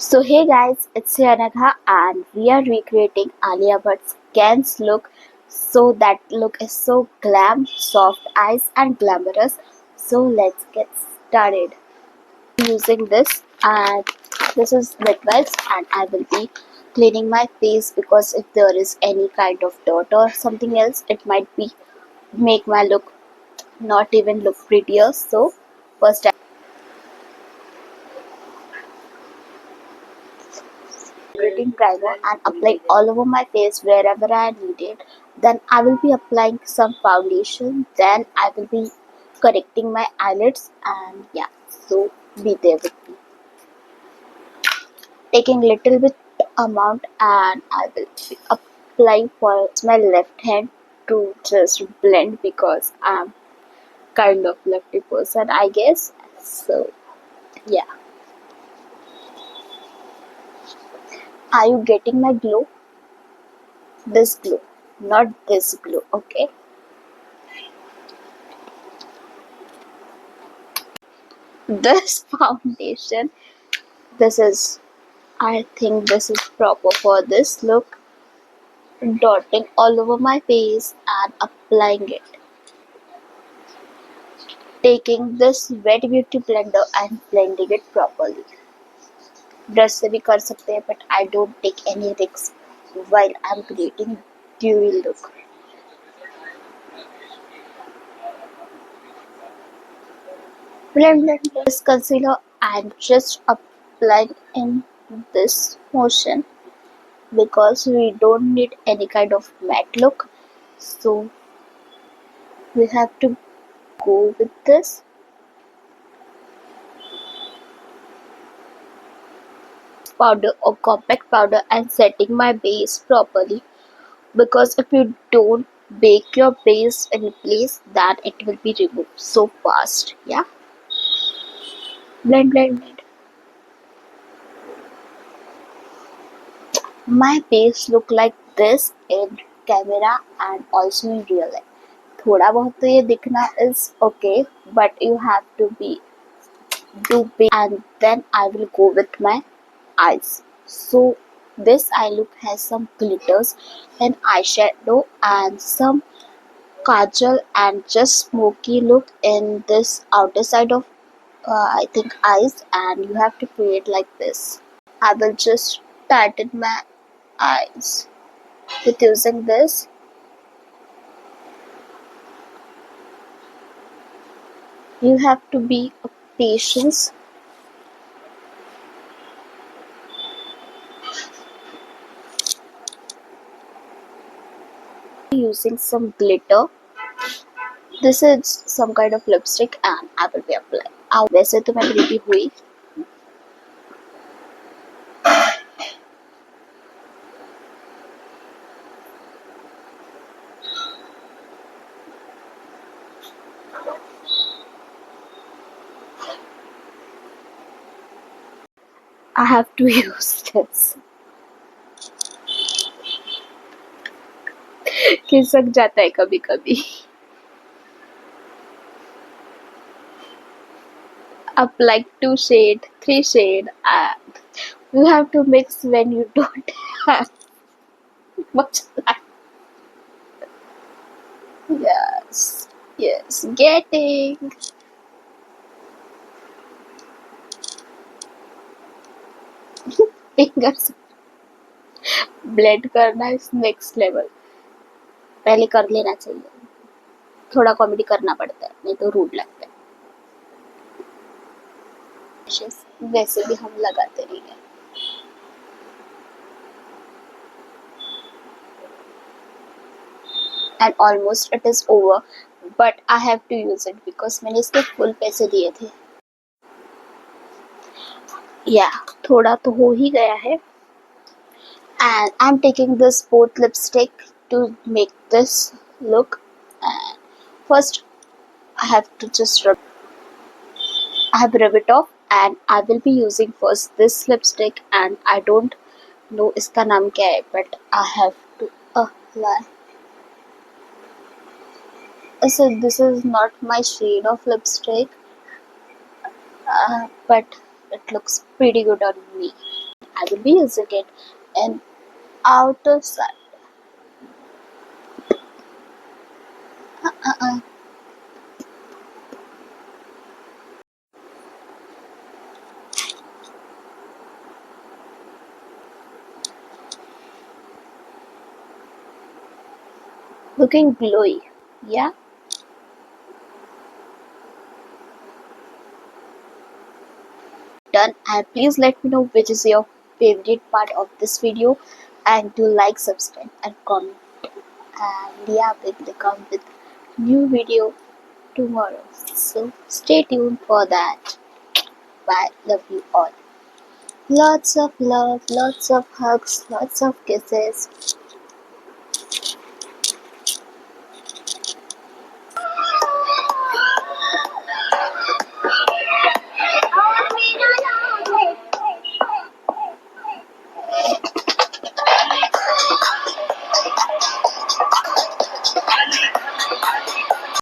So hey guys, it's Yanagha and we are recreating Alia Bhatt's Ken's look. So that look is so glam, soft eyes and glamorous. So let's get started. Using this and this is lip wipes and I will be cleaning my face because if there is any kind of dirt or something else, it might be make my look not even look prettier. So first hydrating primer and apply all over my face wherever I need it. Then I will be applying some foundation. Then I will be correcting my eyelids and yeah, so be there with me. Taking little bit amount and I will be applying for my left hand to just blend because I'm kind of lefty person I guess. So yeah. Are you getting my glow? This glow, not this glow, okay? This foundation, this is, I think this is proper for this look. Dotting all over my face and applying it. Taking this wet beauty blender and blending it properly. Brush से भी कर सकते हैं but I don't take any risks while I'm creating dewy look. Blend this concealer and just applying in this motion because we don't need any kind of matte look, so we have to go with this powder or compact powder and setting my base properly because if you don't bake your base in place then it will be removed so fast. Yeah, blend. My base look like this in camera and also in real life. थोड़ा बहुत तो ये दिखना is okay but you have to be do big and then I will go with my eyes. So this eye look has some glitters and eyeshadow and some kajal and just smoky look in this outer side of I think eyes and you have to create like this. I will just tighten my eyes with using this. You have to be a patience. Using some glitter. This is some kind of lipstick and I will be applying. वैसे तो मैं ready हुई. I have to use this. खिसक जाता है कभी कभी. Up like 2 shade, 3 shade and you have to mix when you don't have much time. Yes, getting. Fingers blend करना इज नेक्स्ट लेवल. पहले कर लेना चाहिए. थोड़ा कॉमेडी करना पड़ता है नहीं तो रूड लगता है. वैसे भी हम लगाते नहीं है. And almost it is over but I have to use it because मैंने इसके फुल पैसे दिए थे. Yeah, थोड़ा तो हो ही गया है. And I'm taking this both lipstick to make this look. And first I have to just I have rub it off and I will be using first this lipstick and I don't know इसका नाम क्या है but I have to apply. So this is not my shade of lipstick but it looks pretty good on me. I will be using it in outer side. Uh-uh. Looking glowy. Yeah. Done. And please let me know which is your favorite part of this video, and do like, subscribe and comment. And yeah, we will come with new video tomorrow, so stay tuned for that. Bye, love you all. Lots of love, lots of hugs, lots of kisses.